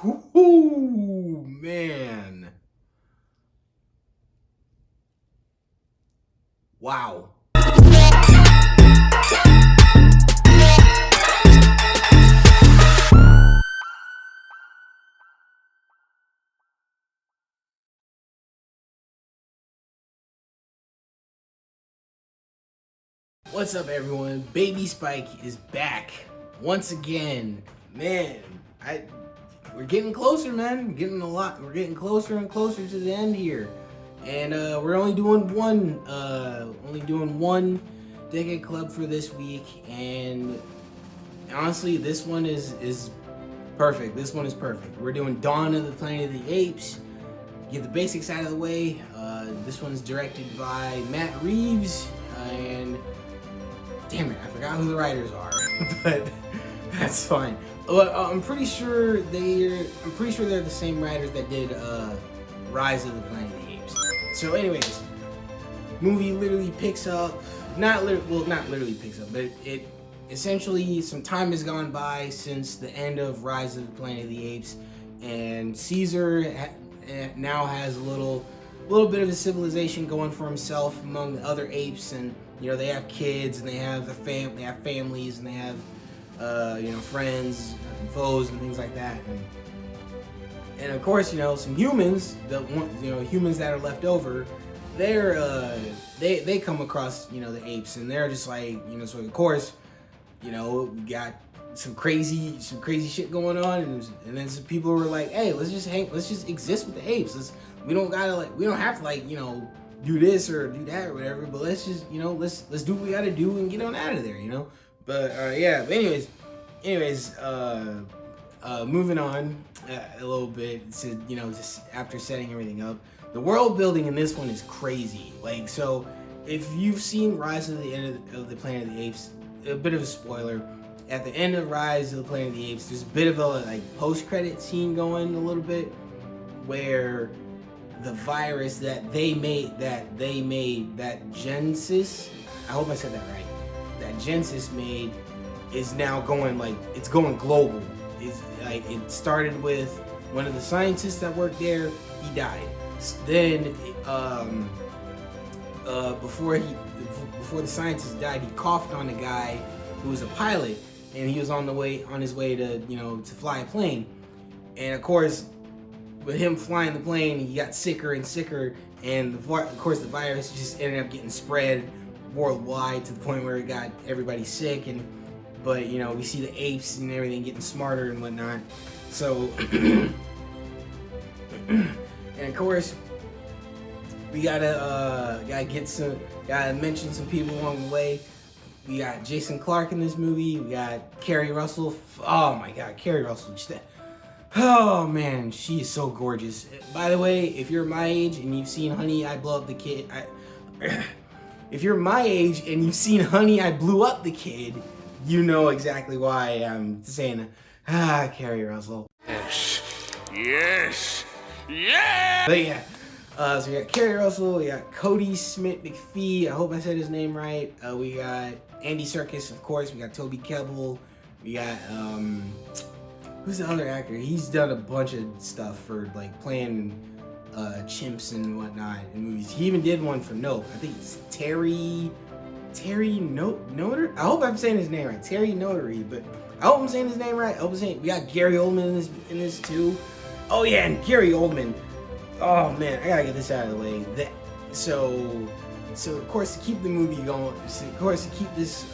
Ooh, man. Wow. What's up, everyone? Baby Spike is back once again. Man, we're getting closer, man. We're getting closer and closer to the end here, and we're only doing one Decade Club for this week. And honestly, this one is perfect. This one is perfect. We're doing Dawn of the Planet of the Apes. Get the basics out of the way. This one's directed by Matt Reeves, and damn it, I forgot who the writers are, but that's fine. I'm pretty sure they're the same writers that did Rise of the Planet of the Apes. So, anyways, movie literally picks up, not literally picks up, but it essentially, some time has gone by since the end of Rise of the Planet of the Apes, and Caesar now has a little bit of a civilization going for himself among the other apes, and they have kids, and they have families, and they have friends and foes and things like that, and of course some humans, humans that are left over, they come across the apes, and they're just like, so of course we got some crazy shit going on, and then some people were like, hey, let's just exist with the apes. We don't have to do this or do that or whatever, but let's just let's do what we gotta do and get on out of there, but yeah. But anyways, moving on a little bit to just after setting everything up, the world building in this one is crazy. Like, so if you've seen Rise of the Planet of the Apes, a bit of a spoiler, at the end of Rise of the Planet of the Apes, there's a bit of a post-credit scene going a little bit, where the virus that they made, that Genesis, I hope I said that right, that Genesis made, is now going it's going global. It started with one of the scientists that worked there. He died. Then before the scientist died, he coughed on a guy who was a pilot, and he was on his way to to fly a plane, and of course, with him flying the plane, he got sicker and sicker, and of course the virus just ended up getting spread worldwide to the point where it got everybody sick. But we see the apes and everything getting smarter and whatnot. So and of course we gotta mention some people along the way. We got Jason Clarke in this movie. We got Keri Russell. Oh my God, Keri Russell. Oh man, she is so gorgeous. By the way, if you're my age and you've seen Honey, I Blew Up the Kid, if you're my age and you've seen Honey, I Blew Up the Kid, you know exactly why I'm saying Keri Russell. Yes. But yeah, so we got Keri Russell, we got Kodi Smit-McPhee, I hope I said his name right. We got Andy Serkis, of course. We got Toby Kebbell. We got who's the other actor? He's done a bunch of stuff for playing chimps and whatnot in movies. He even did one for Nope. I think it's Terry Notary. I hope I'm saying his name right. Terry Notary, but I hope I'm saying his name right. We got Gary Oldman in this too. Oh yeah, and Gary Oldman. Oh man, I gotta get this out of the way. So of course, to keep the movie going, of course, to keep this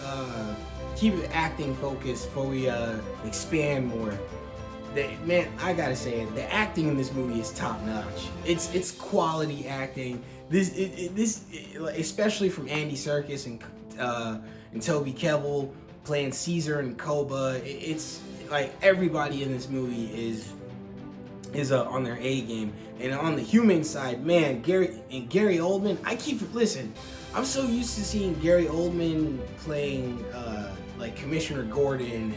keep it acting focused before we expand more. Man, I gotta say it, the acting in this movie is top notch. It's quality acting. This especially from Andy Serkis and Toby Kebbell playing Caesar and Koba. It's like everybody in this movie is on their A game. And on the human side, man, Gary Oldman. I'm so used to seeing Gary Oldman playing Commissioner Gordon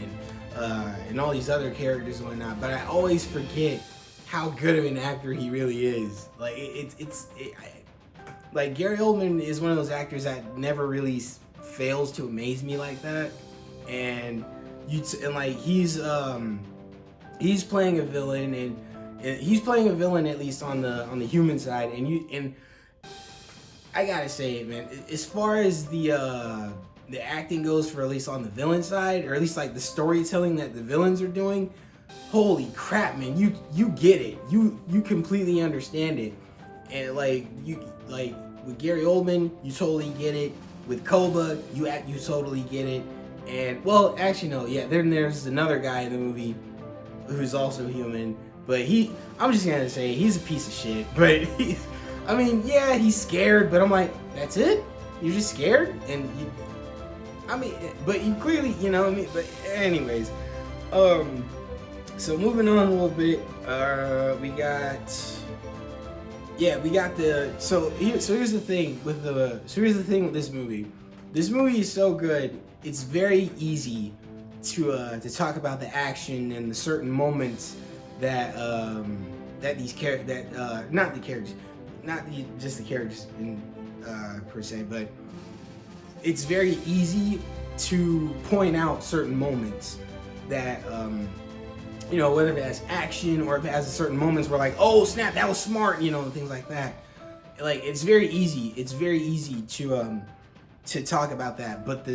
and all these other characters and whatnot, but I always forget how good of an actor he really is. Gary Oldman is one of those actors that never really fails to amaze me like that, and he's he's playing a villain, and he's playing a villain at least on the human side, and I gotta say it, man. As far as the acting goes, for at least on the villain side, or at least like the storytelling that the villains are doing, holy crap, man! You get it. You completely understand it, and like with Gary Oldman, you totally get it. With Koba, you totally get it. And well, actually no, yeah. Then there's another guy in the movie who's also human, but I'm just gonna say he's a piece of shit. But I mean, yeah, he's scared, but I'm like, that's it? You're just scared? And but you clearly, you know what I mean? But anyways, so moving on a little bit, we got here's the thing with this movie. This movie is so good. It's very easy to talk about the action and the certain moments that these characters, not the characters, just the characters in per se, but it's very easy to point out certain moments that you know, whether it has action or if it has certain moments where like, oh snap, that was smart, you know, and things like that. Like it's very easy to talk about that, but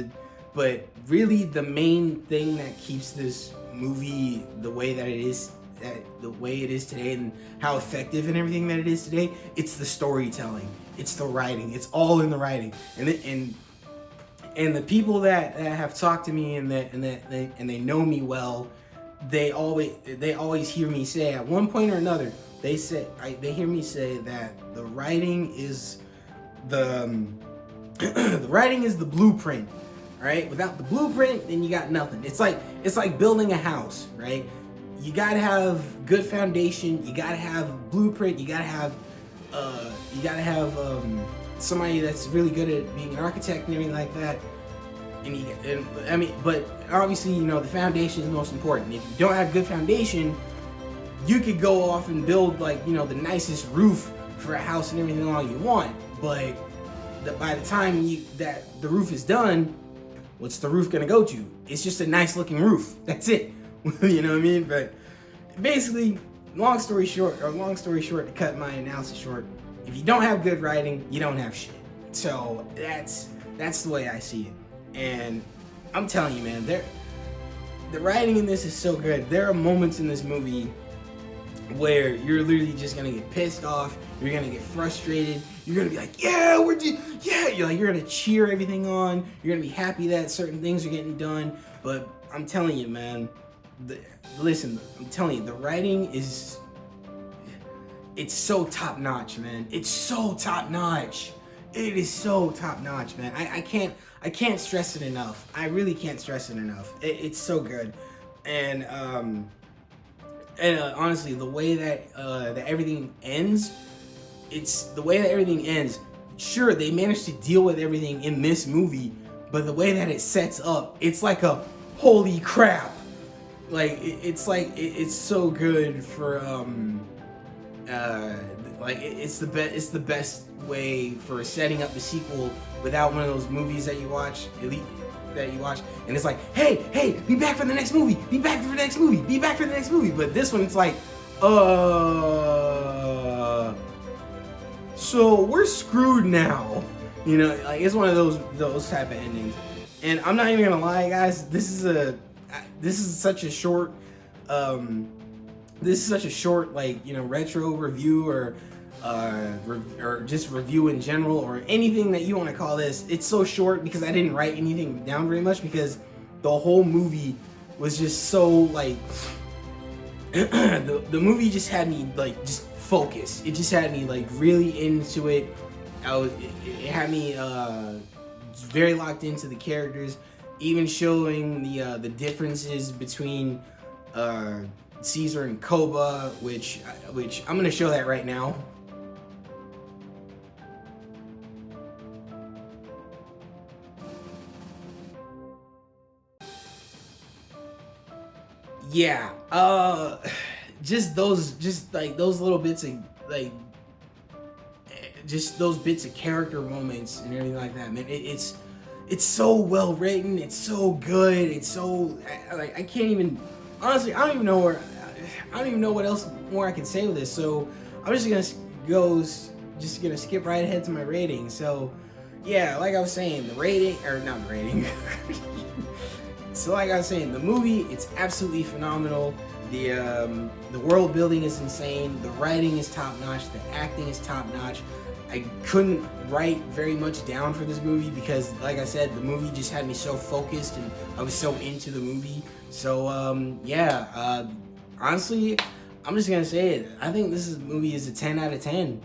really the main thing that keeps this movie the way it is today and how effective and everything that it is today, it's the storytelling, it's the writing, it's all in the writing. And the people that have talked to me and they know me well, they always hear me say at one point or another, they hear me say that the writing is the writing is the blueprint. Right? Without the blueprint, then you got nothing. It's like building a house, right? You gotta have good foundation. You gotta have blueprint. You gotta have somebody that's really good at being an architect and everything like that. But obviously, you know, the foundation is the most important. If you don't have good foundation, you could go off and build like, you know, the nicest roof for a house and everything all you want. But by the time the roof is done, what's the roof gonna go to? It's just a nice looking roof. That's it. You know what I mean? But basically, long story short, to cut my analysis short, if you don't have good writing, you don't have shit. So that's the way I see it. And I'm telling you, man, the writing in this is so good. There are moments in this movie where you're literally just gonna get pissed off, you're gonna get frustrated, you're gonna be like, yeah, you're gonna cheer everything on, you're gonna be happy that certain things are getting done. But I'm telling you, man, the writing it's so top notch, man. It's so top notch. It is so top notch, man. I can't stress it enough. I really can't stress it enough. It's so good. And honestly, the way that everything ends, sure, they managed to deal with everything in this movie, but the way that it sets up, it's like a holy crap. Like it's so good for it's the best way for setting up the sequel without one of those movies that you watch, and it's like, hey, be back for the next movie, but this one it's like, so we're screwed now, you know, like it's one of those type of endings. And I'm not even gonna lie, guys, this is such a short like, you know, retro review or just review in general or anything that you want to call this. It's so short because I didn't write anything down very much because the whole movie was just so like the movie just had me like just focused. It just had me like really into it. It had me very locked into the characters, even showing the differences between Caesar and Koba, which I'm gonna show that right now. Yeah, just those little bits of like, just those bits of character moments and everything like that, man. It's so well written. It's so good. It's so like I can't even, honestly, I don't even know don't even know what else more I can say with this. So I'm just gonna skip right ahead to my rating. So yeah, like I was saying, the rating, or not the rating. So like I was saying, the movie, it's absolutely phenomenal. The world building is insane. The writing is top notch. The acting is top notch. I couldn't write very much down for this movie because, like I said, the movie just had me so focused and I was so into the movie. So honestly, I'm just gonna say it. I think this movie is a 10 out of 10.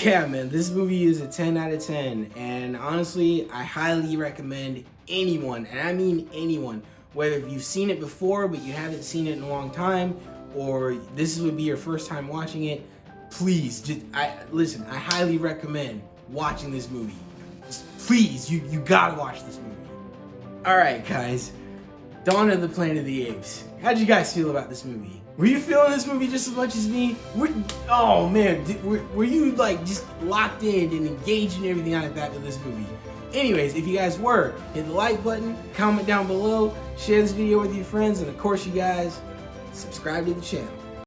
Yeah, man, this movie is a 10 out of 10, and honestly, I highly recommend anyone, and I mean anyone, whether if you've seen it before but you haven't seen it in a long time, or this would be your first time watching it, please, I highly recommend watching this movie. Please, you gotta watch this movie. Alright, guys, Dawn of the Planet of the Apes. How'd you guys feel about this movie? Were you feeling this movie just as much as me? Oh man, were you like just locked in and engaged in everything like that with this movie? Anyways, if you guys were, hit the like button, comment down below, share this video with your friends, and of course you guys, subscribe to the channel.